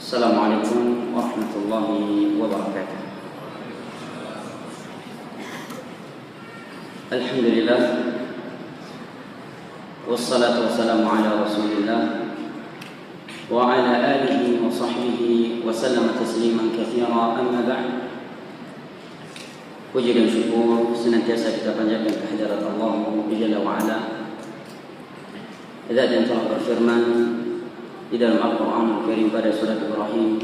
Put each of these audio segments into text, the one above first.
Assalamualaikum warahmatullahi wabarakatuh. Alhamdulillah, wassalatu wassalamu ala rasulillah wa ala alihi wa sahbihi wa sallama tasliman katsira, amma ba'd. Puji dan syukur senantiasa kita panjatkan kehadirat Allah Jalla wa Ala, Zat yang telah berfirman di dalam Al-Quran Al-Karim pada surat Ibrahim,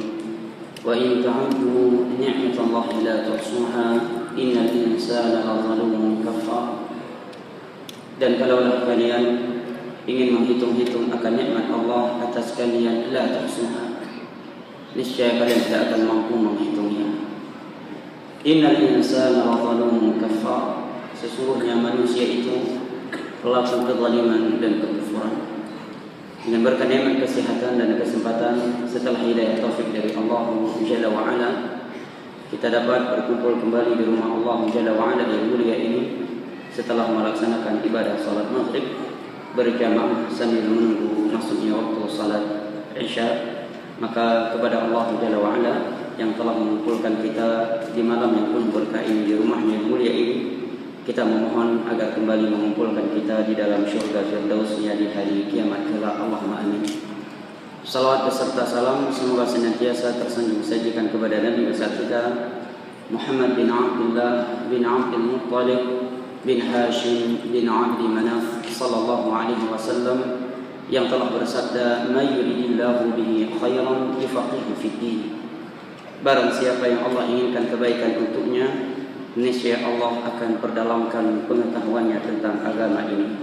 wa in ta'uddu ni'matallahi la tuhsuha innal insana lazalumun kafar. Dan kalaulah kalian ingin menghitung-hitung akan nikmat Allah atas kalian, la tuhsuha, niscaya kalian tidak akan mampu menghitungnya. Innal insana lazalumun kafar, sesungguhnya manusia itu pelaku kezaliman dan kekufuran. Dengan berkat nikmat kesehatan dan kesempatan setelah hidayah taufik dari Allah Jalla wa Ala, kita dapat berkumpul kembali di rumah Allah Jalla wa Ala yang mulia ini setelah melaksanakan ibadah salat maghrib berjamaah sambil menunggu masuknya waktu salat Isya. Maka kepada Allah Jalla wa Ala yang telah mengumpulkan kita di malam yang penuh berkah ini di rumahnya yang mulia ini, kita memohon agar kembali mengumpulkan kita di dalam syurga firdausnya di hari kiamat kelak. Allahumma amin. Salawat beserta salam semoga senantiasa tersanjung sajikan kepada Nabi besar kita Muhammad bin Abdullah bin Abdul Muttalib bin Hashim bin Abdi Manaf sallallahu alaihi wasallam yang telah bersabda, "May yuridillahu bihi khairan yufaqihu fid din." Barang siapa yang Allah inginkan kebaikan untuknya, niscaya Allah akan perdalamkan pengetahuannya tentang agama ini.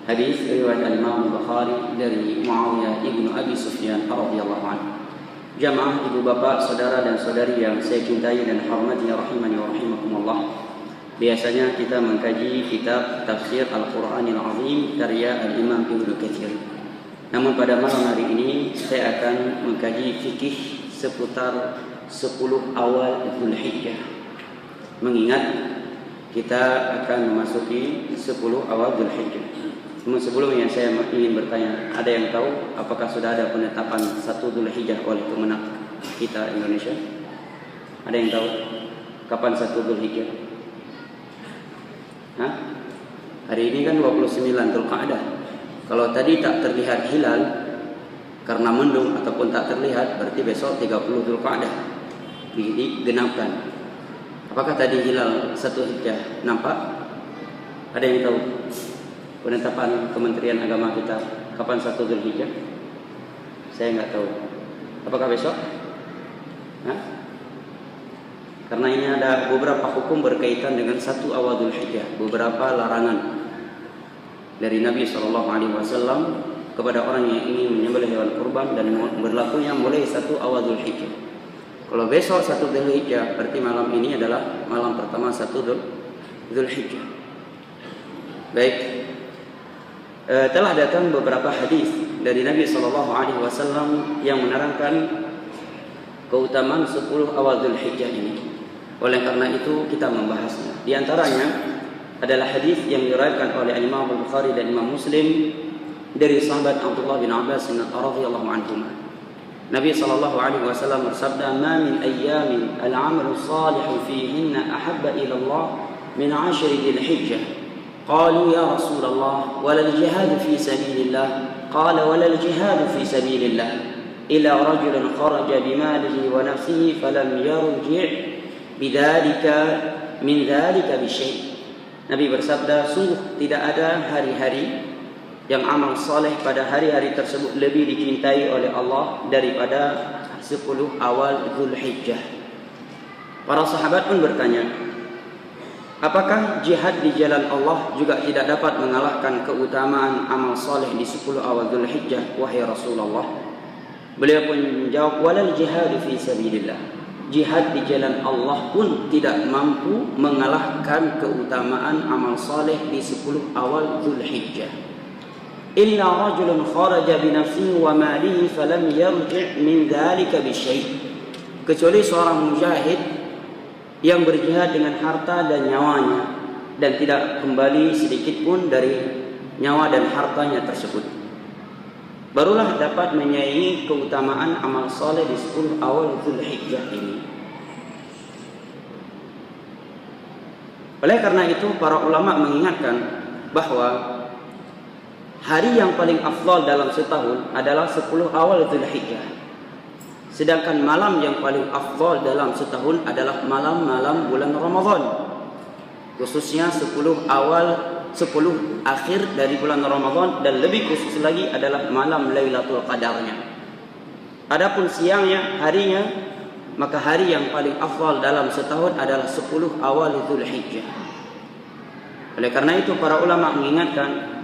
Hadis riwayat Imam Bukhari dari Muawiyah ibnu Abi Sufyan radhiyallahu anhu. Jamaah ibu bapak, saudara dan saudari yang saya cintai dan hormati rahimani wa rahimakumullah. Biasanya kita mengkaji kitab Tafsir Al-Qur'anil Azim karya Al-Imam Ibnu Katsir. Namun pada malam hari ini saya akan mengkaji fikih seputar 10 awal Dzulhijjah. Mengingat kita akan memasuki 10 awal Dzulhijjah. Namun sebelumnya saya ingin bertanya, ada yang tahu apakah sudah ada penetapan 1 Dzulhijjah oleh Kemenak kita Indonesia? Ada yang tahu kapan 1 Dzulhijjah? Hah? Hari ini kan 29 Dzulqa'dah. Kalau tadi tak terlihat hilal karena mendung ataupun tak terlihat, berarti besok 30 Dzulqa'dah digenapkan. Apakah tadi hilal 1 Hijjah nampak? Ada yang tahu penetapan Kementerian Agama kita kapan 1 Dzulhijjah? Saya nggak tahu. Apakah besok? Hah? Karena ini ada beberapa hukum berkaitan dengan 1 awal Dzulhijjah, beberapa larangan dari Nabi SAW kepada orang yang ingin menyembelih hewan kurban dan berlakunya mulai 1 awal Dzulhijjah. Kalau besok 1 Dzulhijjah, berarti malam ini adalah malam pertama 1 Dzulhijjah. Baik, telah datang beberapa hadis dari Nabi SAW yang menerangkan keutamaan 10 awal Dzulhijjah ini. Oleh karena itu kita membahasnya. Di antaranya adalah hadis yang diriwayatkan oleh Imam Bukhari dan Imam Muslim dari sahabat Abdullah bin Abbas radhiyallahu anhu. Nabi SAW bersabda, "Ma min ayyamin al-'amalu salihu fihinna ahabba ila Allah min 'ashri Dzulhijjah." Qalu ya Rasulullah, wala al-jihad fi sabilillah? Qala wala al-jihad fi sabilillah illa rajulun kharaja bimalihi wa nafsihi falam yarji' bidzalika min dzalika bi syai'. Nabi bersabda, sungguh tidak ada hari-hari yang amal saleh pada hari-hari tersebut lebih dicintai oleh Allah daripada 10 awal Dzulhijjah. Para sahabat pun bertanya, apakah jihad di jalan Allah juga tidak dapat mengalahkan keutamaan amal saleh di 10 awal Dzulhijjah, wahai Rasulullah? Beliau pun menjawab, walal jihad fi sabilillah. Jihad di jalan Allah pun tidak mampu mengalahkan keutamaan amal saleh di 10 awal Dzulhijjah. Illa rajulun kharaja bi nafsihi wa malihi falam yarji' min dzalika bi syai'. Kecuali seorang mujahid yang berjihad dengan harta dan nyawanya dan tidak kembali sedikit pun dari nyawa dan hartanya tersebut. barulah dapat menyaingi keutamaan amal soleh di 10 awal Dzulhijjah ini. Oleh karena itu para ulama mengingatkan bahwa hari yang paling afdal dalam setahun adalah 10 awal Dzulhijjah. Sedangkan malam yang paling afdal dalam setahun adalah malam-malam bulan Ramadan. Khususnya 10 akhir dari bulan Ramadan, dan lebih khusus lagi adalah malam Lailatul Qadarnya. Adapun siangnya, harinya, maka hari yang paling afdal dalam setahun adalah 10 awal Dzulhijjah. Oleh karena itu para ulama mengingatkan,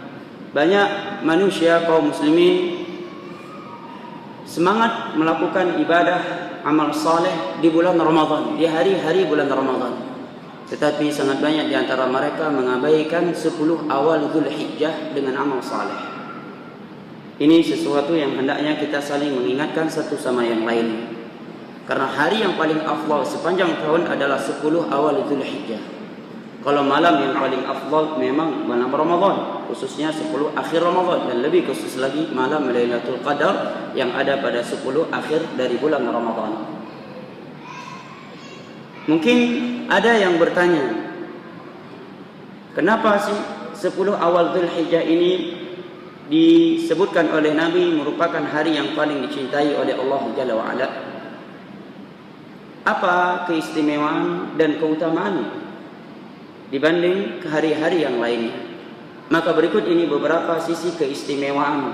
banyak manusia kaum muslimin semangat melakukan ibadah amal saleh di bulan Ramadan, di hari-hari bulan Ramadan. Tetapi sangat banyak di antara mereka mengabaikan 10 awal Dzulhijjah dengan amal saleh. Ini sesuatu yang hendaknya kita saling mengingatkan satu sama yang lain. Karena hari yang paling afdal sepanjang tahun adalah 10 awal Dzulhijjah. Kalau malam yang paling afdal memang malam Ramadan, khususnya 10 akhir Ramadan, dan lebih khusus lagi malam Lailatul Qadar yang ada pada 10 akhir dari bulan Ramadan. Mungkin ada yang bertanya, kenapa sih 10 awal Dzulhijjah ini disebutkan oleh Nabi merupakan hari yang paling dicintai oleh Allah Jalla wa'ala? Apa keistimewaan dan keutamaannya dibanding hari-hari yang lainnya? Maka berikut ini beberapa sisi keistimewaan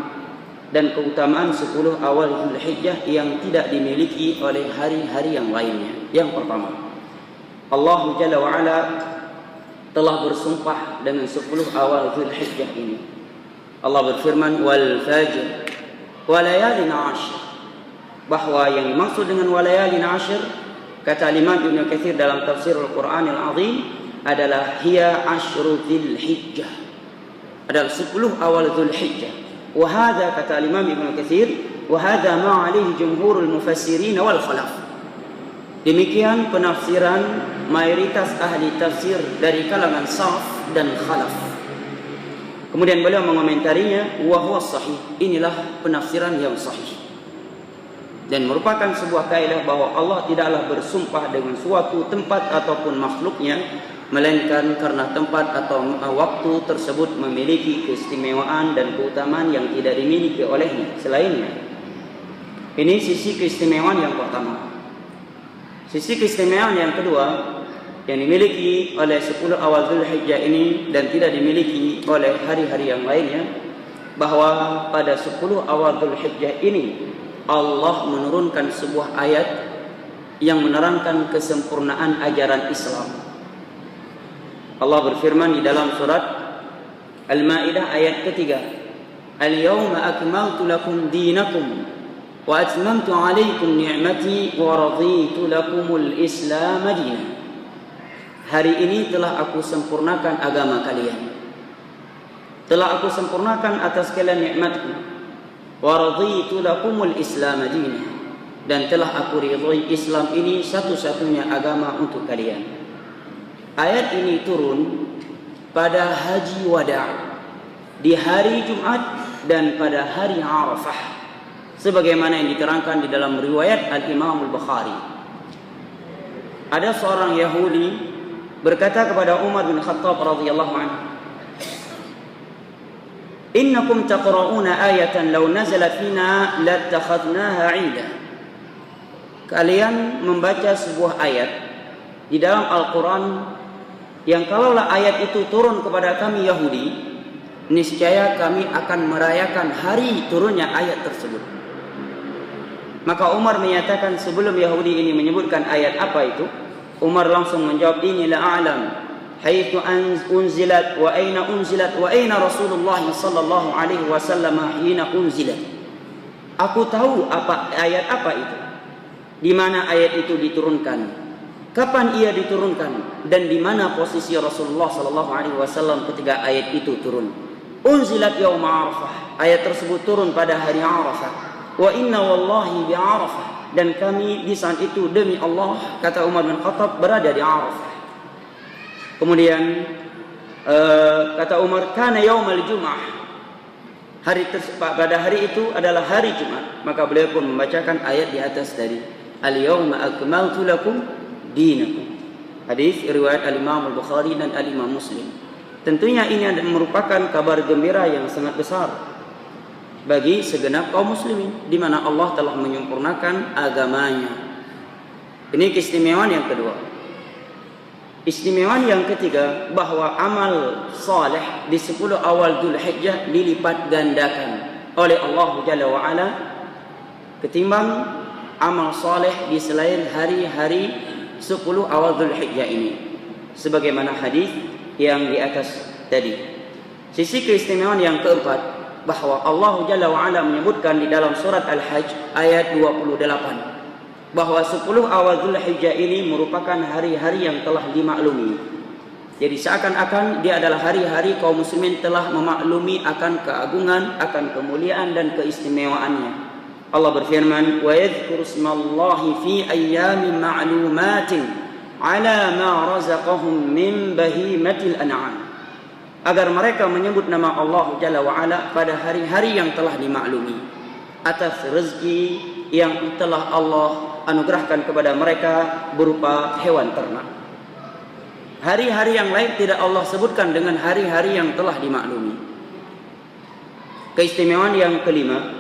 dan keutamaan 10 awal Dzulhijjah yang tidak dimiliki oleh hari-hari yang lainnya. Yang pertama, Allah Jalla wa'ala telah bersumpah dengan 10 awal Dzulhijjah ini. Allah berfirman, wal fajr wa layalin 'ashr, bahwa yang dimaksud dengan walayalin 'ashr, kata Imam Ibnu Katsir dalam tafsir Al-Qur'anil Azim, adalah hiya asyru Dzulhijjah, adalah 10 awal Dzulhijjah. Wa hadza, kata Imam Ibnu Katsir, wa hadza ma 'alaihi jumhurul mufassirin wal khalaf. Demikian penafsiran mayoritas ahli tafsir dari kalangan salaf dan khalaf. Kemudian beliau mengomentarinya, wa huwa sahih, inilah penafsiran yang sahih. Dan merupakan sebuah kaidah bahwa Allah tidaklah bersumpah dengan suatu tempat ataupun makhluknya, melainkan karena tempat atau waktu tersebut memiliki keistimewaan dan keutamaan yang tidak dimiliki olehnya selainnya. Ini sisi keistimewaan yang pertama. Sisi keistimewaan yang kedua yang dimiliki oleh 10 awal Dzulhijjah ini dan tidak dimiliki oleh hari-hari yang lainnya, bahwa pada 10 awal Dzulhijjah ini Allah menurunkan sebuah ayat yang menerangkan kesempurnaan ajaran Islam. Allah berfirman di dalam surat Al-Maidah ayat ketiga, Al-yawma akmaltu lakum dinakum wa atmamtu alaikum ni'mati wa raditu lakumul Islam dinan. Hari ini telah aku sempurnakan agama kalian, telah aku sempurnakan atas kalian nikmatku, wa raditu lakumul Islam dinan, dan telah aku ridhai Islam ini satu-satunya agama untuk kalian. Ayat ini turun pada haji wada' di hari Jumat dan pada hari Arafah, sebagaimana yang diterangkan di dalam riwayat Al-Imam Al-Bukhari. Ada seorang Yahudi berkata kepada Umar bin Khattab radhiyallahu anhu, innakum taqra'una ayatan law nazalat fina lattakhadnaha 'ida. Kalian membaca sebuah ayat di dalam Al-Quran yang kalaulah ayat itu turun kepada kami Yahudi, niscaya kami akan merayakan hari turunnya ayat tersebut. Maka Umar menyatakan, sebelum Yahudi ini menyebutkan ayat apa itu, Umar langsung menjawab, ini la a'lam haitsu unzilat wa aina unzilat wa aina Rasulullah sallallahu alaihi wasallam hina unzilat. Aku tahu apa ayat apa itu, di mana ayat itu diturunkan, kapan ia diturunkan, dan di mana posisi Rasulullah sallallahu alaihi wasallam ketika ayat itu turun. Unzilat yaum Arafah, ayat tersebut turun pada hari Arafah. Wa inna wallahi bi Arafah, dan kami di saat itu demi Allah, kata Umar bin Khattab, berada di Arafah. Kemudian kata Umar, kana yaumal jum'ah, pada hari itu adalah hari Jumat. Maka beliau pun membacakan ayat di atas tadi, al-yawma akmaltu lakum dinakum. Hadis riwayat al-Imam al-Bukhari dan al-Imam Muslim. Tentunya ini merupakan kabar gembira yang sangat besar bagi segenap kaum muslimin, di mana Allah telah menyempurnakan agamanya. Ini keistimewaan yang kedua. Istimewaan yang ketiga, bahwa amal saleh di 10 awal Dzulhijjah dilipat gandakan oleh Allah Jalla wa Ala ketimbang amal saleh di selain hari-hari 10 awal Dzulhijjah ini, sebagaimana hadis yang di atas tadi. Sisi keistimewaan yang keempat, bahwa Allah Jalla wa Ala menyebutkan di dalam surat Al-Hajj ayat 28 bahwa 10 awal Dzulhijjah ini merupakan hari-hari yang telah dimaklumi. Jadi seakan-akan dia adalah hari-hari kaum muslimin telah memaklumi akan keagungan, akan kemuliaan dan keistimewaannya. Allah berfirman, "Wa yadhkuru ismallahi fi ayyamin ma'lumatin 'ala ma razaqahum min bahimatil an'am." Agar mereka menyebut nama Allah Jalla wa Ala pada hari-hari yang telah dimaklumi atas rezeki yang telah Allah anugerahkan kepada mereka berupa hewan ternak. Hari-hari yang lain tidak Allah sebutkan dengan hari-hari yang telah dimaklumi. Keistimewaan yang kelima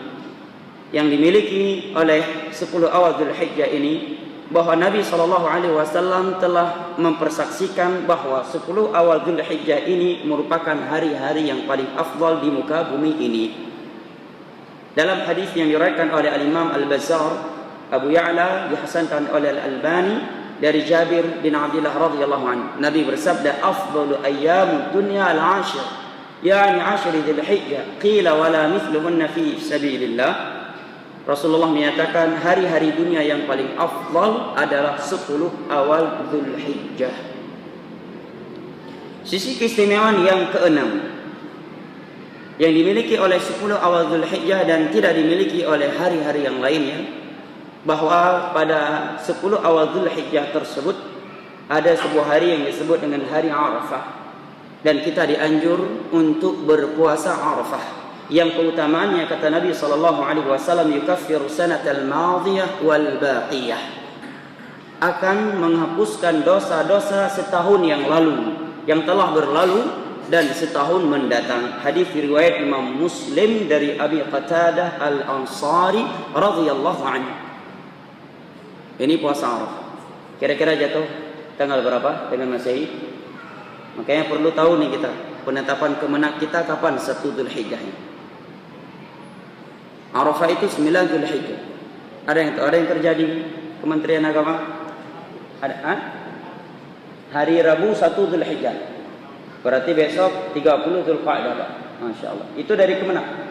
yang dimiliki oleh 10 awal Dzulhijjah ini, bahwa Nabi SAW telah mempersaksikan bahwa 10 awal Dzulhijjah ini merupakan hari-hari yang paling afdal di muka bumi ini. Dalam hadis yang diriwayatkan oleh Al-Imam Al-Bazzar, Abu Ya'la dihasankan oleh Al-Albani dari Jabir bin Abdullah radhiyallahu anhu, Nabi bersabda, "Afdalu ayyamid dunya al-'ashir, yani 'ashri Dzulhijjah, qila wala mithluhunna fi sabilillah." Rasulullah menyatakan hari-hari dunia yang paling afdal adalah 10 awal Dzulhijjah. Sisi keistimewaan yang keenam yang dimiliki oleh 10 awal Dzulhijjah dan tidak dimiliki oleh hari-hari yang lainnya, bahwa pada 10 awal Dzulhijjah tersebut ada sebuah hari yang disebut dengan hari Arafah, dan kita dianjur untuk berpuasa Arafah, yang keutamaannya kata Nabi SAW, yukaffiru sanatal madiyah wal baqiyah, akan menghapuskan dosa-dosa setahun yang lalu, yang telah berlalu dan setahun mendatang. Hadis riwayat Imam Muslim dari Abi Qatadah Al-Ansari radhiyallahu anhu. Ini puasa Arafah. Kira-kira jatuh tanggal berapa dengan Masehi? Makanya perlu tahu nih kita, penetapan kemenang kita kapan 1 Dzulhijjah. Arafah itu 9 Dzulhijjah. Ada yang tahu? Ada yang kerja di Kementerian Agama? Ada? Hari Rabu 1 Dzulhijjah. Berarti besok 30 Dzulqa'dah, Pak. Masya Allah. Itu dari Kemenang.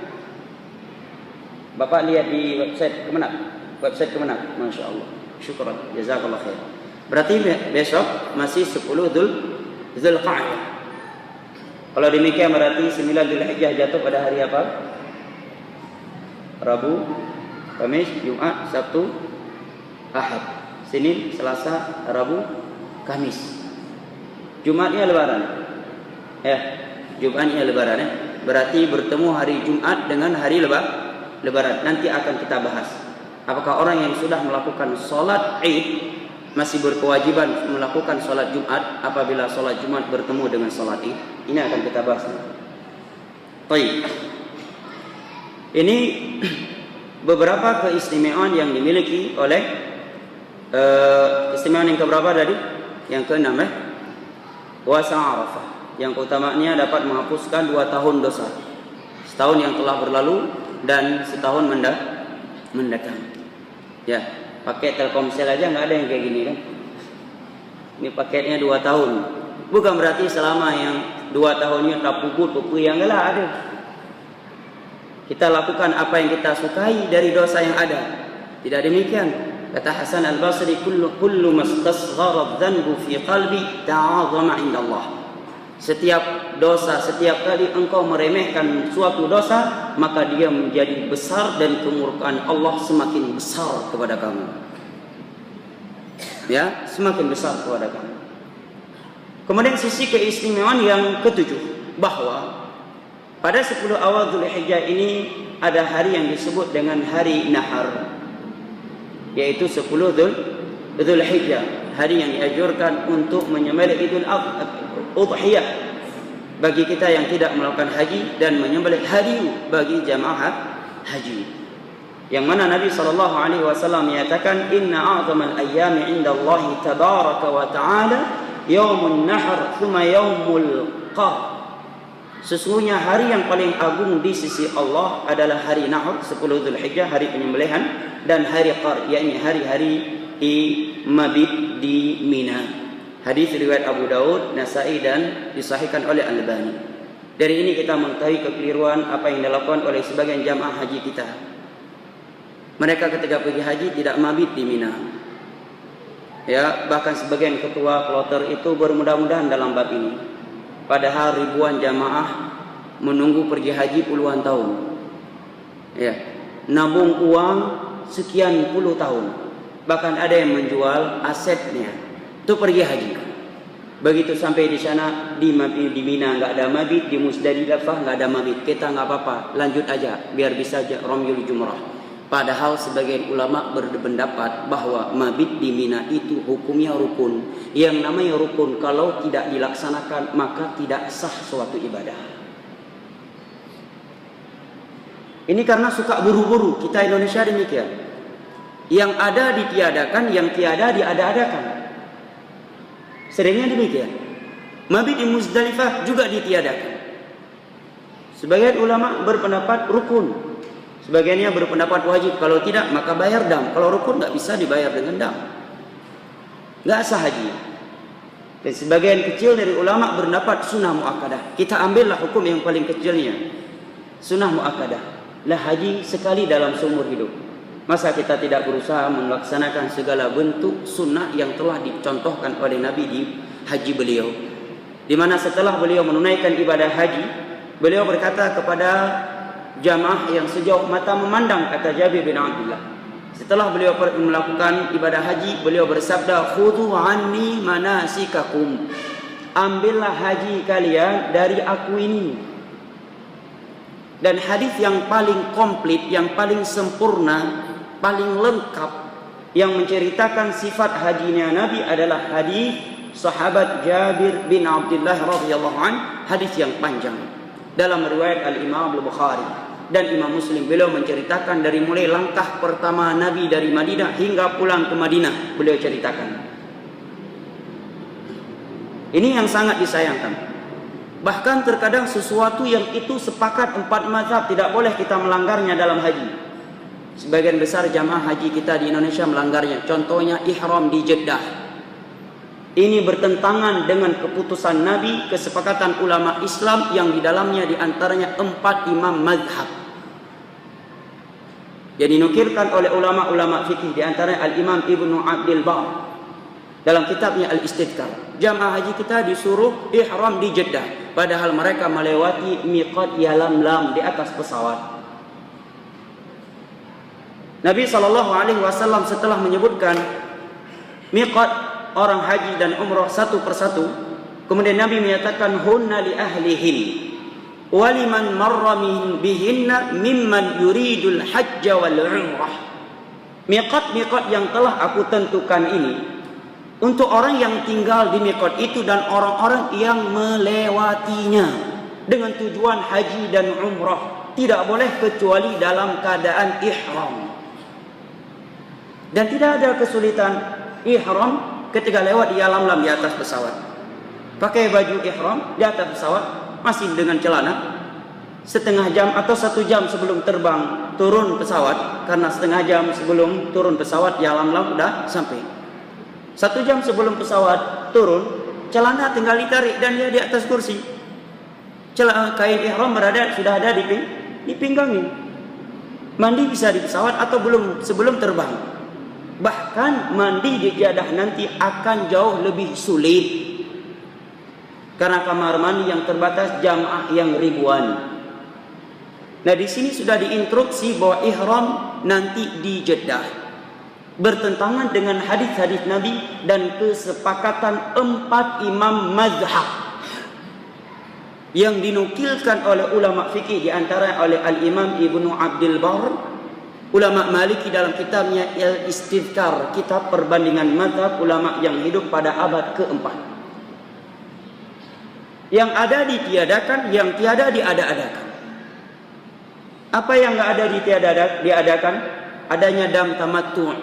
Bapak lihat di website Kemenang. Website Kemenang. Masya Allah. Syukran, jazakallah khair. Berarti besok masih 10 Dzulqa'dah. Kalau demikian berarti 9 Dzulhijjah jatuh pada hari apa? Rabu, Kamis, Jumat, Sabtu, Ahad, Senin, Selasa, Rabu, Kamis. Jumatnya Lebaran. Jumatnya Lebaran ya. Berarti bertemu hari Jumat dengan hari Lebaran. Nanti akan kita bahas. Apakah orang yang sudah melakukan sholat Id masih berkewajiban melakukan sholat Jumat apabila sholat Jumat bertemu dengan sholat Id? Ini akan kita bahas. Baik. Ini beberapa keistimewaan yang dimiliki oleh keistimewaan yang keberapa tadi? Yang keenam puasa Arafah, yang keutamaannya dapat menghapuskan 2 tahun dosa, setahun yang telah berlalu dan setahun mendatang. Ya, pakai Telkomsel aja nggak ada yang kayak gini kan? Ini paketnya 2 tahun. Bukan berarti selama yang 2 tahunnya tak pugu yang enggak ada. Kita lakukan apa yang kita sukai dari dosa yang ada. Tidak demikian. Kata Hasan Al-Basri, kullu mastasghara dhanbu fi qalbi ta'azama 'inda Allah. Setiap dosa, setiap kali engkau meremehkan suatu dosa, maka dia menjadi besar dan kemurkaan Allah semakin besar kepada kamu. Ya, semakin besar kepada kamu. Kemudian sisi keistimewaan yang ketujuh, bahwa Pada 10 awal Dzulhijjah ini ada hari yang disebut dengan hari Nahar, yaitu 10 Dzulhijjah, hari yang dianjurkan untuk menyembelih Idul Udhiyah bagi kita yang tidak melakukan haji, dan menyembelih hadiyu bagi jamaah haji. Yang mana Nabi SAW menyatakan, inna a'zamal ayyami indallahi tabaraka wa ta'ala yaumun nahr thumma yaumul qar. Sesungguhnya hari yang paling agung di sisi Allah adalah hari Nahr, 10 Dzulhijjah, hari penyembelihan, dan hari Qar, yakni hari-hari mabit di Mina. Hadis riwayat Abu Daud, Nasai, dan disahihkan oleh Al-Albani. Dari ini kita mengetahui kekeliruan apa yang dilakukan oleh sebagian jamaah haji kita. Mereka ketika pergi haji tidak mabit di Mina. Ya, bahkan sebagian ketua kloter itu bermudah-mudahan dalam bab ini. Padahal ribuan jamaah menunggu pergi haji puluhan tahun. Ya, nabung uang sekian puluh tahun. Bahkan ada yang menjual asetnya untuk pergi haji. Begitu sampai di sana, di Mina nggak ada mabit, di Musdalifah nggak ada mabit. Kita nggak apa-apa, lanjut aja biar bisa Ramyul Jumrah. Padahal sebagian ulama berpendapat bahwa mabit di Mina itu hukumnya rukun. Yang namanya rukun kalau tidak dilaksanakan maka tidak sah suatu ibadah. Ini karena suka buru-buru kita Indonesia demikian. Yang ada ditiadakan, yang tiada diada-adakan. Seringnya demikian. Mabit di Musdalifah juga ditiadakan. Sebagian ulama berpendapat rukun. Sebagiannya berpendapat wajib, kalau tidak maka bayar dam. Kalau rukun nggak bisa dibayar dengan dam, nggak sah haji. Dan sebagian kecil dari ulama berpendapat sunnah muakkadah. Kita ambillah hukum yang paling kecilnya, sunnah muakkadah. Lah haji sekali dalam seumur hidup. Masa kita tidak berusaha melaksanakan segala bentuk sunnah yang telah dicontohkan oleh Nabi di haji beliau, di mana setelah beliau menunaikan ibadah haji, beliau berkata kepada jamaah yang sejauh mata memandang, kata Jabir bin Abdullah, setelah beliau melakukan ibadah haji, beliau bersabda, khudhu anni manasikakum, ambillah haji kalian dari aku ini. Dan hadis yang paling komplit, yang paling sempurna, paling lengkap, yang menceritakan sifat hajinya Nabi adalah hadis sahabat Jabir bin Abdullah radhiyallahu anhu, hadis yang panjang dalam riwayat Al-Imam Al-Bukhari dan Imam Muslim. Beliau menceritakan dari mulai langkah pertama Nabi dari Madinah hingga pulang ke Madinah, beliau ceritakan. Ini yang sangat disayangkan. Bahkan terkadang sesuatu yang itu sepakat 4 mazhab tidak boleh kita melanggarnya dalam haji. Sebagian besar jamaah haji kita di Indonesia melanggarnya. Contohnya ihram di Jeddah. Ini bertentangan dengan keputusan Nabi, kesepakatan ulama Islam yang di dalamnya diantaranya 4 imam mazhab. Yang dinukilkan oleh ulama-ulama fikih, diantaranya Al-Imam Ibnu Abdul Bar dalam kitabnya Al-Istidkar. Jamaah haji kita disuruh ihram di Jeddah, padahal mereka melewati miqat Yalamlam di atas pesawat. Nabi SAW setelah menyebutkan miqat orang haji dan umrah satu persatu, kemudian Nabi menyatakan hunna li ahlihin waliman marra bihinna mimman yuridul hajja wal umrah. Miqat-miqat yang telah aku tentukan ini untuk orang yang tinggal di miqat itu dan orang-orang yang melewatinya dengan tujuan haji dan umrah, tidak boleh kecuali dalam keadaan ihram. Dan tidak ada kesulitan ihram ketika lewat di Yalamlam di atas pesawat. Pakai baju ihram di atas pesawat, masih dengan celana, setengah jam atau 1 jam sebelum terbang turun pesawat, karena setengah jam sebelum turun pesawat Yalamlam sudah sampai. 1 jam sebelum pesawat turun, celana tinggal ditarik dan dia di atas kursi. Kain ihram sudah ada di pinggangnya. Mandi bisa di pesawat atau sebelum terbang. Bahkan mandi di Jeddah nanti akan jauh lebih sulit, karena kamar mandi yang terbatas, jamaah yang ribuan. Nah, di sini sudah diinstruksi bahwa ihram nanti di Jeddah, bertentangan dengan hadis-hadis Nabi dan kesepakatan 4 imam mazhab. yang dinukilkan oleh ulama fikih, di antara oleh Al-Imam Ibnu Abdul Barr, ulama Maliki dalam kitabnya Al-Istidhkar, kitab perbandingan mazhab ulama yang hidup pada abad keempat. Yang ada ditiadakan, yang tiada diada-adakan. Apa yang enggak ada diadakan? Adanya dam tamattu'.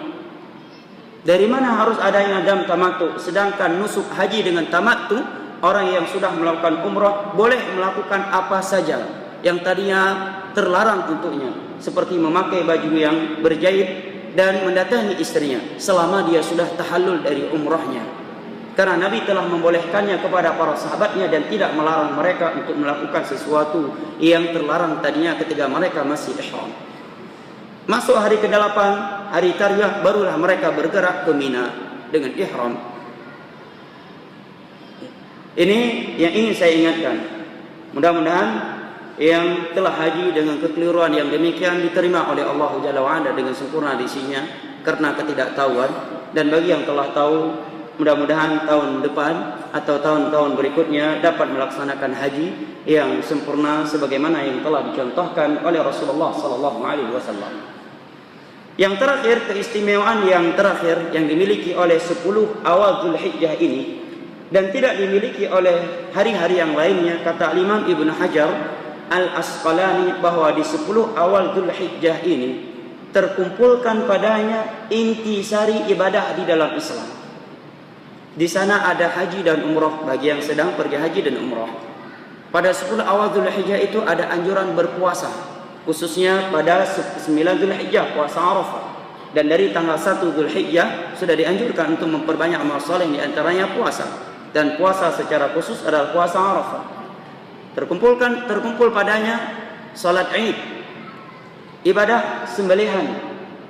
Dari mana harus adanya dam tamattu'? Sedangkan nusuk haji dengan tamattu', orang yang sudah melakukan umrah boleh melakukan apa saja yang tadinya terlarang untuknya, seperti memakai baju yang berjahit dan mendatangi istrinya selama dia sudah tahallul dari umrahnya. Karena Nabi telah membolehkannya kepada para sahabatnya dan tidak melarang mereka untuk melakukan sesuatu yang terlarang tadinya ketika mereka masih ihram. Masuk hari ke-8, hari Tarwiyah, barulah mereka bergerak ke Mina dengan ihram. Ini yang ingin saya ingatkan. Mudah-mudahan yang telah haji dengan kekeliruan yang demikian diterima oleh Allah Jalla wa'ala dengan sempurna di sisinya karena ketidaktahuan. Dan bagi yang telah tahu, mudah-mudahan tahun depan atau tahun-tahun berikutnya dapat melaksanakan haji yang sempurna sebagaimana yang telah dicontohkan oleh Rasulullah sallallahu alaihi wasallam. Yang terakhir, keistimewaan yang terakhir yang dimiliki oleh 10 awal Dzulhijjah ini dan tidak dimiliki oleh hari-hari yang lainnya, kata Imam Ibnu Hajar Al-Asqalani, bahwa di 10 awal Dzulhijjah ini terkumpulkan padanya intisari ibadah di dalam Islam. Di sana ada haji dan umrah bagi yang sedang pergi haji dan umrah. Pada 10 awal Dzulhijjah itu ada anjuran berpuasa, khususnya pada 9 Dzulhijjah, puasa Arafah. Dan dari tanggal 1 Dzulhijjah sudah dianjurkan untuk memperbanyak amal saleh, di antaranya puasa. Dan puasa secara khusus adalah puasa Arafah. Terkumpul padanya salat Id, ibadah sembelihan.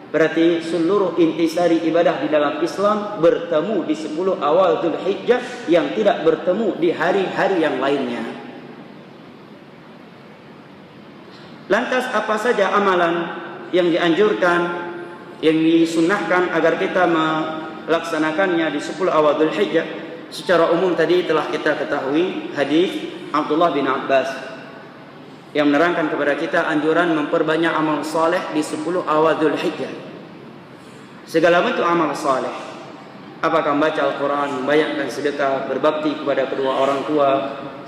Berarti seluruh intisari ibadah di dalam Islam bertemu di 10 awal Dzulhijjah yang tidak bertemu di hari-hari yang lainnya. Lantas apa saja amalan yang dianjurkan, yang disunnahkan agar kita melaksanakannya di 10 awal Dzulhijjah? Secara umum tadi telah kita ketahui hadis Abdullah bin Abbas yang menerangkan kepada kita anjuran memperbanyak amal saleh di 10 awal Dzulhijjah. Segala bentuk amal saleh, apakah membaca Al-Quran, membayarkan sedekah, berbakti kepada kedua orang tua,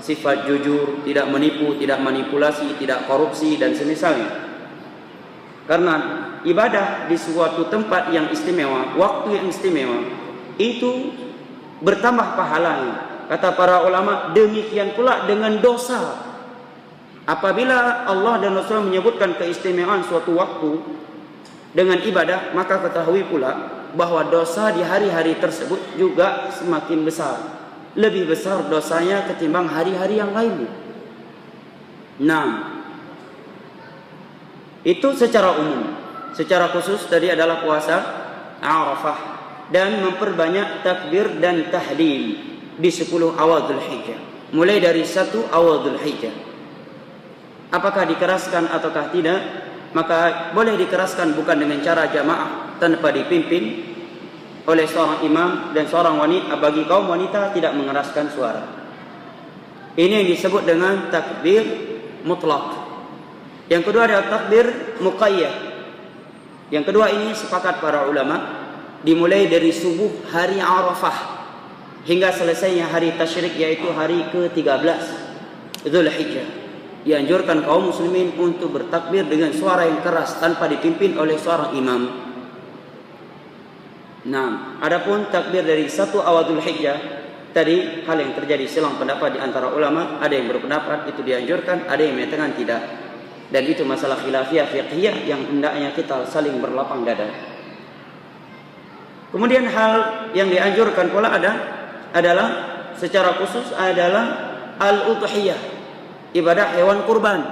sifat jujur, tidak menipu, tidak manipulasi, tidak korupsi dan semisalnya. Karena ibadah di suatu tempat yang istimewa, waktu yang istimewa, itu bertambah pahalanya. Kata para ulama, demikian pula dengan dosa. Apabila Allah dan Rasul menyebutkan keistimewaan suatu waktu dengan ibadah, maka ketahui pula bahwa dosa di hari-hari tersebut juga semakin besar. Lebih besar dosanya ketimbang hari-hari yang lain. Nah, itu secara umum. Secara khusus tadi adalah puasa Arafah dan memperbanyak takbir dan tahlil di 10 awal Dzulhijjah. Mulai dari 1 awal Dzulhijjah. Apakah dikeraskan ataukah tidak? Maka boleh dikeraskan bukan dengan cara jamaah tanpa dipimpin oleh seorang imam dan seorang wanita. Bagi kaum wanita tidak mengeraskan suara. Ini yang disebut dengan takbir mutlak. Yang kedua adalah takbir muqayyad. Yang kedua ini sepakat para ulama, dimulai dari subuh hari Arafah hingga selesainya hari tasyrik, yaitu hari ke-13 Dzulhijjah. Dianjurkan kaum muslimin untuk bertakbir dengan suara yang keras tanpa dipimpin oleh seorang imam. Nah, adapun takbir dari 1 awal Dzulhijjah tadi hal yang terjadi silang pendapat di antara ulama. Ada yang berpendapat itu dianjurkan, ada yang menyatakan tidak. Dan itu masalah khilafiyah fiqhiyah yang hendaknya kita saling berlapang dada. Kemudian hal yang dianjurkan pula adalah secara khusus adalah al-udhiyah, ibadah hewan kurban.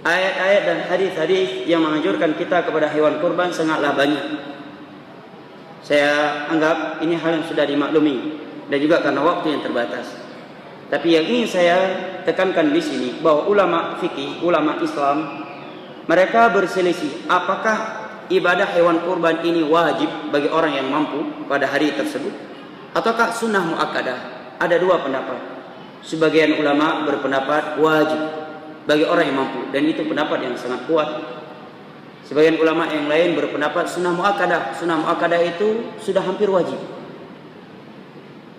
Ayat-ayat dan hadis-hadis yang menganjurkan kita kepada hewan kurban sangatlah banyak. Saya anggap ini hal yang sudah dimaklumi dan juga karena waktu yang terbatas. Tapi yang ingin saya tekankan di sini bahwa ulama fikih, ulama Islam, mereka berselisih apakah ibadah hewan kurban ini wajib bagi orang yang mampu pada hari tersebut ataukah sunnah muakkadah. Ada dua pendapat. Sebagian ulama berpendapat wajib bagi orang yang mampu, dan itu pendapat yang sangat kuat. Sebagian ulama yang lain berpendapat sunnah muakkadah. Sunnah muakkadah itu sudah hampir wajib.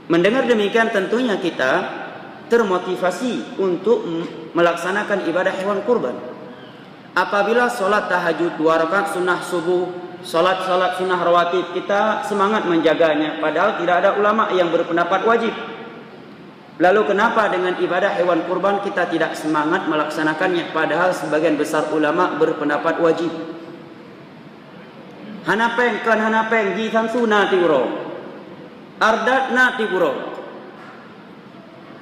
Mendengar demikian tentunya kita termotivasi untuk melaksanakan ibadah hewan kurban. Apabila sholat tahajud 2 rakaat sunnah subuh, sholat sunnah rawatib, kita semangat menjaganya, padahal tidak ada ulama yang berpendapat wajib. Lalu kenapa dengan ibadah hewan kurban kita tidak semangat melaksanakannya, padahal sebagian besar ulama berpendapat wajib? Hanapeng kan hanapeng ji samsu na tiuro, ardat na tiuro,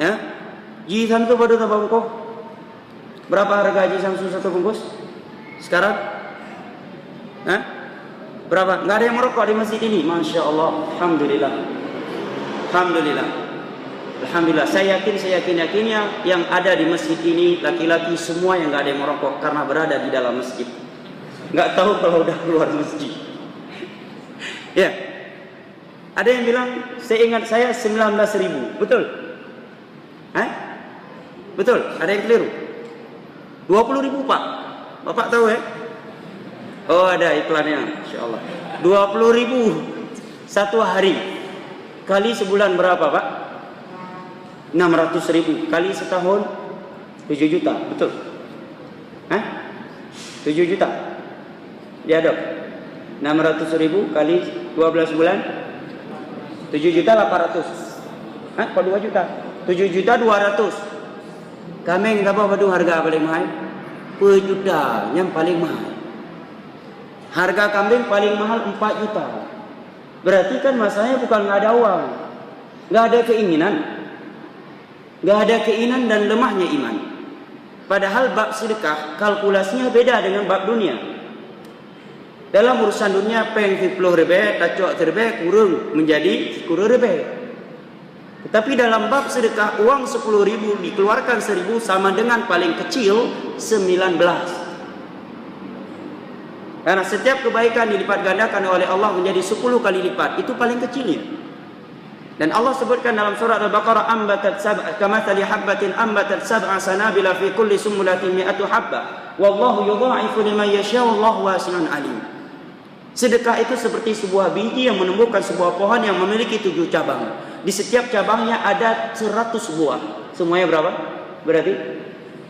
ya, ji samsu pada tabangko. Berapa harga ji samsu satu bungkus sekarang? Hah? Berapa? Nggak ada yang merokok di masjid ini, masya Allah, alhamdulillah, alhamdulillah, alhamdulillah. Saya yakinnya yang ada di masjid ini laki-laki semua yang nggak ada yang merokok karena berada di dalam masjid. Nggak tahu kalau udah keluar masjid. Ya, ada yang bilang seingat saya 19.000, betul? Hah? Betul? Ada yang keliru? 20.000 Pak, Bapak tahu ya? Oh ada iklannya, Insya Allah. 20.000 satu hari, kali sebulan berapa Pak? 600.000 kali setahun 7 juta, betul? Hah? 7 juta? Ya dok, 600.000 kali 12 bulan 7.800.000. Hah? Kok 2 juta? 7.200.000. Kambing berapa badu harga paling mahal? 10 juta yang paling mahal. Harga kambing paling mahal 4 juta. Berarti kan masalahnya bukan nggak ada uang, nggak ada keinginan, nggak ada keinginan dan lemahnya iman. Padahal bab sedekah kalkulasinya beda dengan bab dunia. Dalam urusan dunia peng 10 ribu, tacok terbe kurang menjadi 10 ribu. Tetapi dalam bab sedekah uang 10.000 dikeluarkan 1.000 sama dengan paling kecil 19. Karena setiap kebaikan dilipat gandakan oleh Allah menjadi 10 kali lipat, itu paling kecilnya. Dan Allah sebutkan dalam surat Al-Baqarah, ambatat sab'a kamathali habbatin ambatat sab'a sanabila fi kulli sumbulatin mi'atu habba wallahu yudha'ifu liman yasha wallahu wasi'un alim. Sedekah itu seperti sebuah biji yang menumbuhkan sebuah pohon yang memiliki 7 cabang. Di setiap cabangnya ada 100 buah. Semuanya berapa? Berarti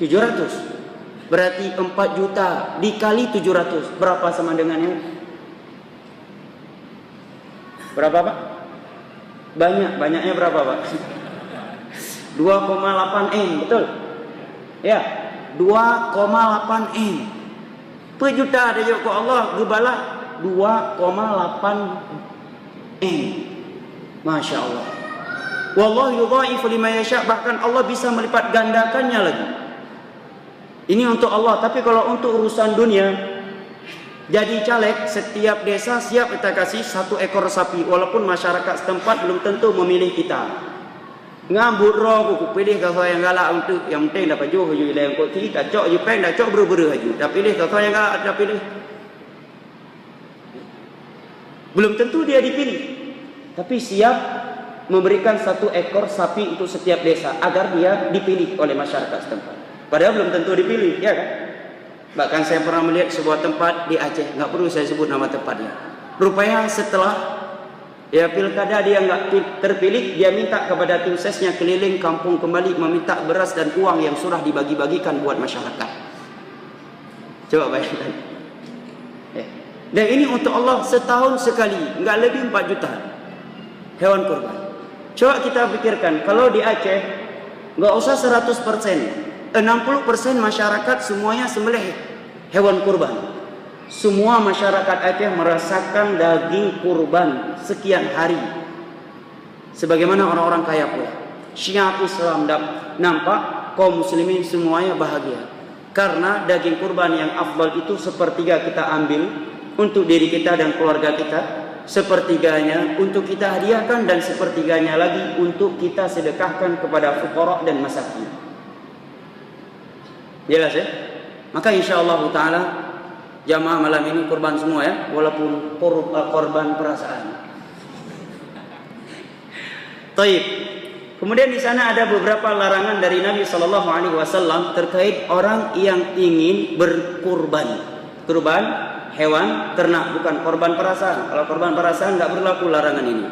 700. Berarti 4 juta dikali 700. Berapa sama dengannya? Berapa Pak? Banyak. Banyaknya berapa Pak? 2,8 M, betul? Ya, 2,8 M. Per juta ada juga Allah gebala 2,8 M. Masya Allah. Wallahu yudha'ifu liman yasha', bahkan Allah bisa melipat gandakannya lagi. Ini untuk Allah. Tapi kalau untuk urusan dunia, jadi caleg setiap desa siap kita kasih 1 ekor sapi, walaupun masyarakat setempat belum tentu memilih kita. Ngambut roh ku pilih kau yang galak untuk yang penting dapat jual haju lain kau ti tak cok je peng dah cok beru-beru haju. Dah pilih kau yang galak dah pilih. Belum tentu dia dipilih, tapi siap memberikan 1 ekor sapi untuk setiap desa agar dia dipilih oleh masyarakat setempat. Padahal belum tentu dipilih, ya kan? Bahkan saya pernah melihat sebuah tempat di Aceh, nggak perlu saya sebut nama tempatnya. Rupanya setelah pilkada dia nggak terpilih, dia minta kepada tim sesnya keliling kampung kembali meminta beras dan uang yang sudah dibagi-bagikan buat masyarakat. Coba bayangkan. Dan ini untuk Allah setahun sekali, nggak lebih 4 juta hewan kurban. Coba kita pikirkan, kalau di Aceh nggak usah 100%, 60% masyarakat semuanya sembelih hewan kurban. Semua masyarakat Aceh merasakan daging kurban sekian hari, sebagaimana orang-orang kaya pula. Syiar Islam nampak kaum muslimin semuanya bahagia karena daging kurban yang afdal itu sepertiga kita ambil untuk diri kita dan keluarga kita, sepertiganya untuk kita hadiahkan, dan sepertiganya lagi untuk kita sedekahkan kepada fuqara dan masakin. Jelas ya? Maka insyaallah taala jamaah malam ini kurban semua ya, walaupun korban perasaan. Taib. Kemudian di sana ada beberapa larangan dari Nabi Shallallahu Alaihi Wasallam terkait orang yang ingin berkurban. Kurban hewan ternak, bukan korban perasaan. Kalau korban perasaan nggak berlaku larangan ini.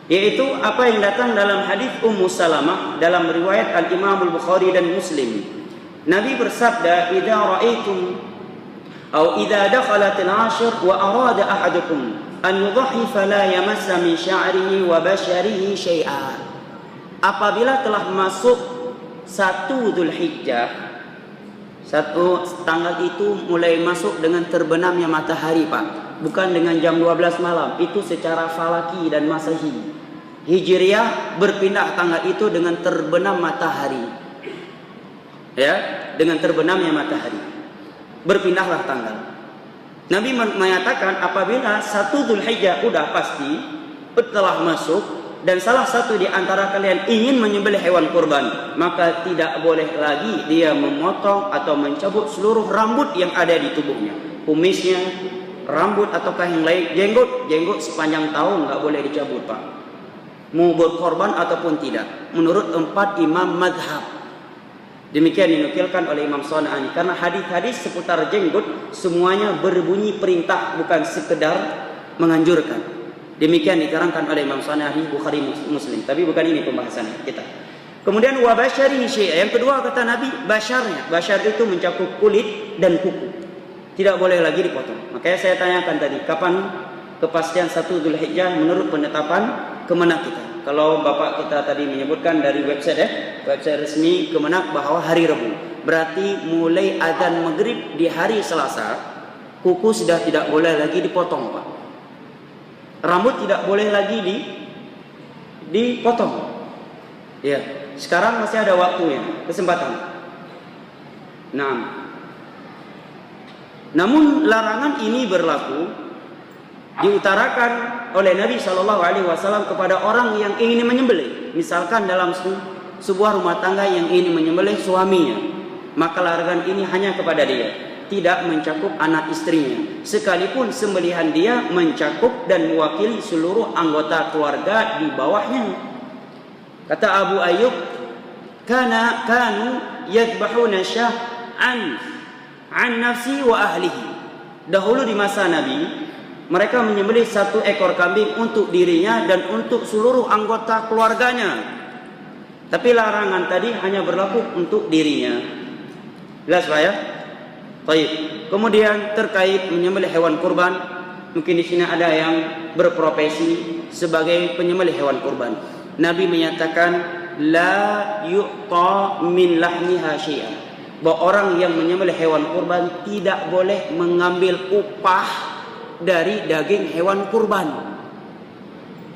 Yaitu apa yang datang dalam hadis Ummu Salamah dalam riwayat Al Imam Al Bukhari dan Muslim. Nabi bersabda, "Idza ra'aitum atau idza dakhalat al-'ashr wa arada ahadukum an yudhi fala yamassa min sya'rihi wa basharihi syai'an." Apabila telah masuk 1 Dzulhijjah, satu tanggal itu mulai masuk dengan terbenamnya matahari, Pak. Bukan dengan jam 12 malam, itu secara falaki dan masehi. Hijriah berpindah tanggal itu dengan terbenam matahari. Ya, dengan terbenamnya matahari. Berpindahlah tanggal. Nabi menyatakan apabila 1 Dzulhijjah udah pasti telah masuk dan salah satu di antara kalian ingin menyembelih hewan kurban, maka tidak boleh lagi dia memotong atau mencabut seluruh rambut yang ada di tubuhnya, kumisnya, rambut ataukah yang lain, jenggot sepanjang tahun nggak boleh dicabut, Pak. Mau berkorban ataupun tidak, menurut 4 imam madhab. Demikian dinukilkan oleh Imam Shanaani, karena hadis-hadis seputar jenggot semuanya berbunyi perintah, bukan sekedar menganjurkan. Demikian diterangkan oleh Imam Shanaani, Bukhari, Muslim. Tapi bukan ini pembahasannya kita. Kemudian wa basyarihi syai'a. Yang kedua kata Nabi, basyarnya. Basyar itu mencakup kulit dan kuku. Tidak boleh lagi dipotong. Makanya saya tanyakan tadi, kapan kepastian 1 Dzulhijjah menurut penetapan Kemenak kita? Kalau Bapak kita tadi menyebutkan dari website website resmi Kemenak bahwa hari Rabu. Berarti mulai adzan maghrib di hari Selasa, kuku sudah tidak boleh lagi dipotong, Pak. Rambut tidak boleh lagi dipotong. Ya, sekarang masih ada waktunya, kesempatan. Nah, namun larangan ini berlaku diutarakan oleh Nabi Shallallahu Alaihi Wasallam kepada orang yang ingin menyembelih. Misalkan dalam sebuah rumah tangga yang ingin menyembelih suaminya, maka larangan ini hanya kepada dia. Tidak mencakup anak istrinya, sekalipun sembelihan dia mencakup dan mewakili seluruh anggota keluarga di bawahnya. Kata Abu Ayyub, kanu yadbahuna syah an nafsi wa ahlihi. Dahulu di masa Nabi, mereka menyembelih 1 ekor kambing untuk dirinya dan untuk seluruh anggota keluarganya. Tapi larangan tadi hanya berlaku untuk dirinya. Jelas, Pak ya? Baik. Kemudian terkait menyembelih hewan kurban, mungkin di sini ada yang berprofesi sebagai penyembelih hewan kurban. Nabi menyatakan la yu'ta min lahmiha syai'a. Bahwa orang yang menyembelih hewan kurban tidak boleh mengambil upah dari daging hewan kurban.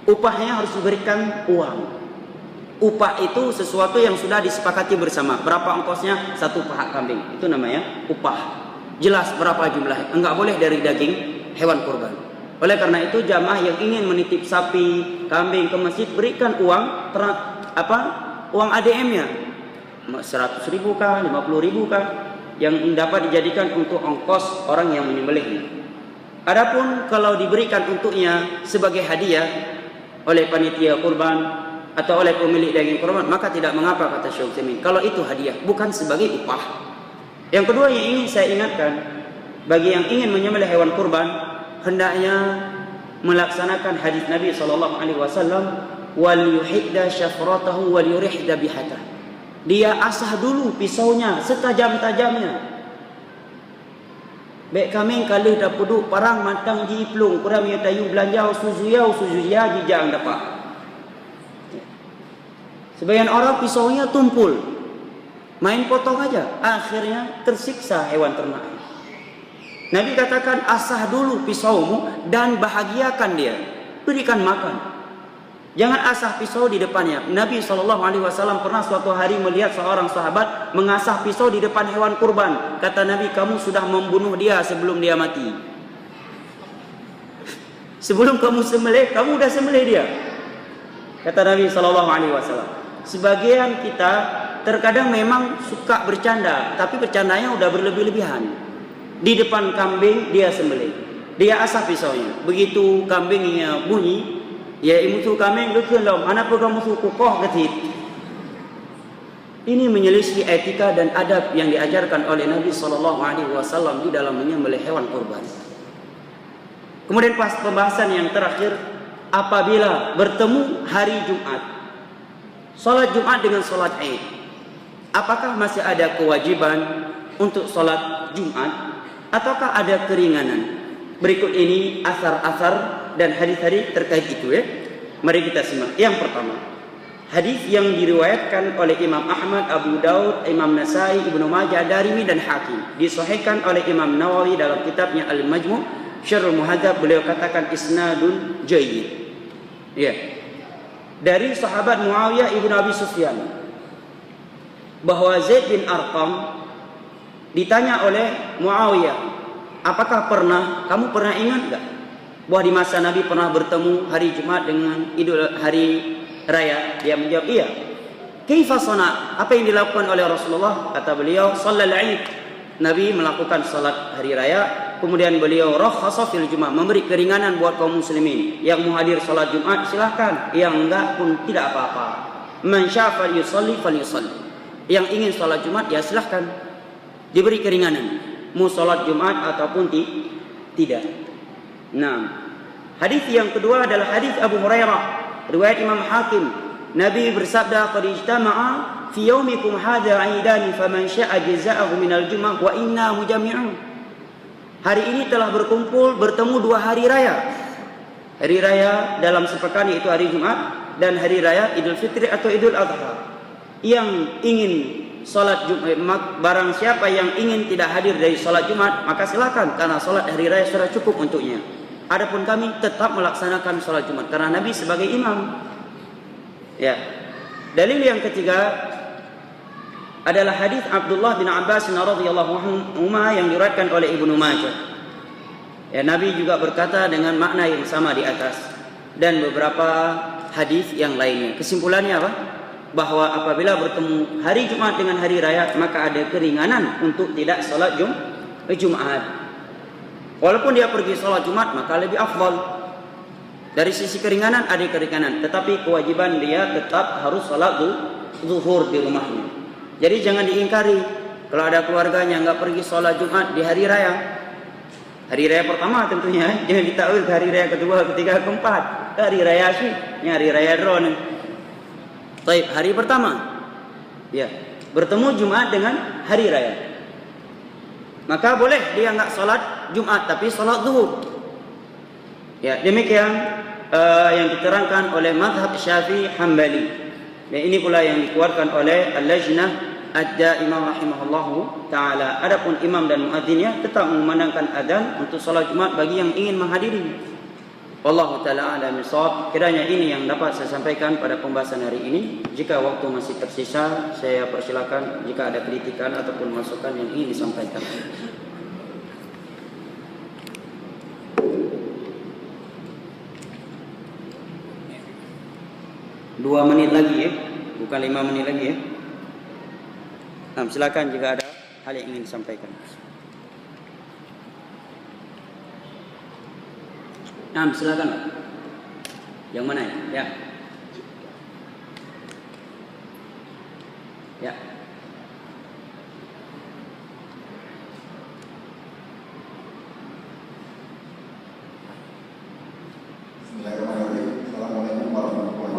Upahnya harus diberikan uang. Upah itu sesuatu yang sudah disepakati bersama. Berapa ongkosnya? 1 paha kambing. Itu namanya upah. Jelas berapa jumlahnya. Enggak boleh dari daging hewan kurban. Oleh karena itu jamaah yang ingin menitip sapi, kambing ke masjid, berikan uang uang ADM-nya. 100.000 kah, 50.000 kah, yang dapat dijadikan untuk ongkos orang yang menyembelihnya. Adapun kalau diberikan untuknya sebagai hadiah oleh panitia kurban atau oleh pemilik daging kurban, maka tidak mengapa, kata Syekh Utsaimin. Kalau itu hadiah, bukan sebagai upah. Yang kedua yang ingin saya ingatkan, bagi yang ingin menyembelih hewan kurban, hendaknya melaksanakan hadis Nabi sallallahu alaihi wasallam, wal yuhidda syafratahu wal yurihda bihata. Dia asah dulu pisaunya setajam-tajamnya. Baik kami kalau dah puduk parang matang ji plung, kurang ya tayu belanja suzuyau jijang dapat. Sebagian orang pisaunya tumpul, main potong aja, akhirnya tersiksa hewan ternak. Nabi katakan asah dulu pisaumu dan bahagiakan dia, berikan makan. Jangan asah pisau di depannya. Nabi SAW pernah suatu hari melihat seorang sahabat mengasah pisau di depan hewan kurban. Kata Nabi, kamu sudah membunuh dia sebelum dia mati. Sebelum kamu sembelih, kamu sudah sembelih dia. Kata Nabi SAW. Sebagian kita terkadang memang suka bercanda, tapi bercandanya udah berlebih-lebihan. Di depan kambing dia sembelih, dia asah pisaunya. Begitu kambingnya bunyi, Ya musuh kami lekun lau, mana pegang musuh kukoh ketit. Ini menyelisih etika dan adab yang diajarkan oleh Nabi SAW di dalam menyembelih hewan kurban. Kemudian pas pembahasan yang terakhir, apabila bertemu hari Jumat, sholat Jumat dengan sholat Id, apakah masih ada kewajiban untuk sholat Jumat ataukah ada keringanan? Berikut ini asar-asar dan hadis-hadis terkait itu ya. Mari kita simak. Yang pertama, hadis yang diriwayatkan oleh Imam Ahmad, Abu Daud, Imam Nasai, Ibnu Majah, Darimi dan Hakim, disahihkan oleh Imam Nawawi dalam kitabnya Al-Majmu' Syarhul Muhadzab. Beliau katakan isnadun jayyid. Ya. Dari sahabat Muawiyah ibnu Abi Sufyan bahwa Zaid bin Arqam ditanya oleh Muawiyah, apakah kamu pernah ingat enggak bahwa di masa Nabi pernah bertemu hari Jumat dengan hari raya? Dia menjawab, iya. Kaifa sana? Apa yang dilakukan oleh Rasulullah? Kata beliau, shallal Id. Nabi melakukan salat hari raya. Kemudian beliau rakhasa fil Jumat, memberi keringanan buat kaum muslimin. Yang mau hadir salat Jumat silakan, yang enggak pun tidak apa-apa. Man syaa falyusalli falyusalli. Yang ingin salat Jumat ya silakan, diberi keringanan, mau salat Jumat ataupun tidak. Nah, hadis yang kedua adalah hadis Abu Hurairah, riwayat Imam Hakim. Nabi bersabda, qad ijtama'a fi yaumikum hadza 'aidan faman syaa'a jaza'ahu minal jum'ah wa inna mujammi'un. Hari ini telah bertemu dua hari raya. Hari raya dalam sepekan yaitu hari Jumat, dan hari raya Idul Fitri atau Idul Adha. Yang ingin salat Jumat, barang siapa yang ingin tidak hadir dari salat Jumat, maka silakan, karena salat hari raya sudah cukup untuknya. Adapun kami tetap melaksanakan salat Jumat karena Nabi sebagai imam. Ya. Dalil yang ketiga adalah hadis Abdullah bin Abbas radhiyallahu anhu yang diriwayatkan oleh Ibnu Majah. Ya, Nabi juga berkata dengan makna yang sama di atas, dan beberapa hadis yang lainnya. Kesimpulannya apa? Bahwa apabila bertemu hari Jumat dengan hari raya, maka ada keringanan untuk tidak salat Jumat. Walaupun dia pergi salat Jumat, maka lebih afdal. Dari sisi keringanan ada keringanan, tetapi kewajiban dia tetap harus salat zuhur di rumahnya. Jadi jangan diingkari kalau ada keluarganya enggak pergi salat Jumat di hari raya. Hari raya pertama tentunya, jangan ditakwil ke hari raya kedua, ketiga, keempat. Hari raya sih, ini hari raya drone. Baik, hari pertama, ya, bertemu Jumat dengan hari raya. Maka boleh dia enggak salat Jumat tapi salat zuhur. Ya, demikian yang diterangkan oleh mazhab Syafi'i Hambali. Dan ini pula yang dikeluarkan oleh Al-Lajnah Ad-Daimah rahimahullahu taala. Adapun imam dan muadzinnya tetap mengumandangkan adzan untuk salat Jumat bagi yang ingin menghadiri. Wallahu taala a'lam bissawab. Kiranya ini yang dapat saya sampaikan pada pembahasan hari ini. Jika waktu masih tersisa, saya persilakan jika ada kritikan ataupun masukan yang ingin disampaikan. 2 menit lagi ya, bukan 5 menit lagi ya. Nah, silakan jika ada hal yang ingin disampaikan. Nah, silakan. Yang mana ya? Ya. Ya.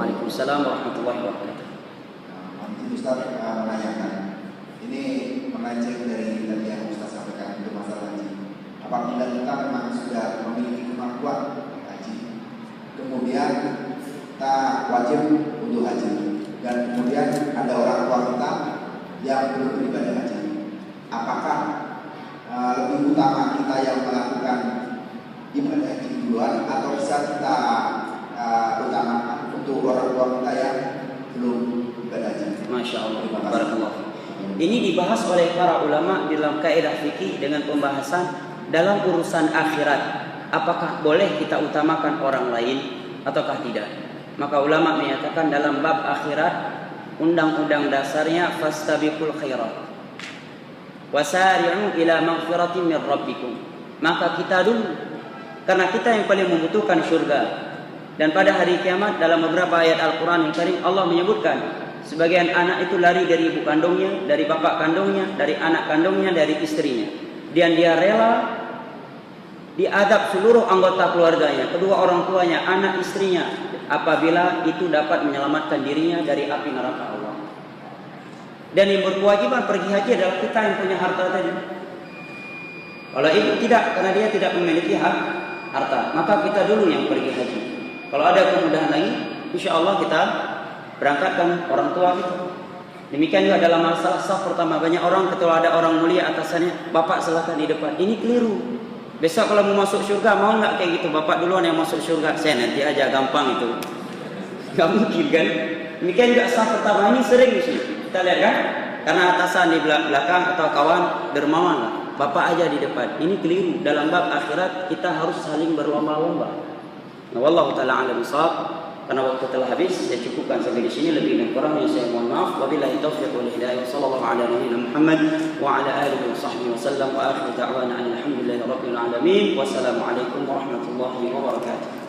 Waalaikumsalam warahmatullahi wabarakatuh. Nanti Ustaz menanyakan, ini melenceng dari tadi yang Ustaz sampaikan untuk masalah haji. Apabila kita memang sudah memiliki kemampuan haji, kemudian kita wajib untuk haji, dan kemudian ada orang tua kita yang belum beribadah haji, apakah lebih utama kita yang melakukan ibadah haji duluan, atau bisa kita utamakan untuk orang tua kita yang belum beribadah haji? Masya Allah, barakallah. Ini dibahas oleh para ulama dalam kaidah fikih dengan pembahasan dalam urusan akhirat. Apakah boleh kita utamakan orang lain ataukah tidak? Maka ulama menyatakan dalam bab akhirat, undang-undang dasarnya fastabiqul khairat wasari'u ila maghfiratin min rabbikum. Maka kita dulu, karena kita yang paling membutuhkan surga, Dan pada hari kiamat dalam beberapa ayat Al-Quran yang Karim Allah menyebutkan sebagian anak itu lari dari ibu kandungnya, dari bapak kandungnya, dari anak kandungnya, dari istrinya. Dan dia rela diadab seluruh anggota keluarganya, kedua orang tuanya, anak istrinya, apabila itu dapat menyelamatkan dirinya dari api neraka Allah. Dan yang berkewajiban pergi haji adalah kita yang punya harta tadi. Kalau ibu tidak, karena dia tidak memiliki harta, maka kita dulu yang pergi haji. Kalau ada kemudahan lagi, insya Allah kita berangkatkan orang tua kita. Demikian juga dalam masalah saf pertama, banyak orang ketika ada orang mulia atasannya, bapak silakan di depan. Ini keliru. Besok kalau mau masuk surga, mau nggak kayak gitu? Bapak duluan yang masuk surga, saya nanti aja, gampang itu. Gak mungkin kan? Demikian juga saf pertama ini sering di sini. Kita lihat kan? Karena atasan di belakang atau kawan dermawan lah. Bapak aja di depan. Ini keliru. Dalam bab akhirat kita harus saling berlomba-lomba. Nah, wallahu taala a'lam bishawab. Karena waktu telah habis, saya cukupkan sampai di sini. Lebih dan kurangnya saya mohon maaf. Wabillahi taufiq wal hidayah. Sallallahu ala nabiyyina Muhammad wa ala alihi wa sahbihi wasallam wa akhiru da'wana alhamdulillahi rabbil alamin. Wassalamualaikum warahmatullahi wabarakatuh.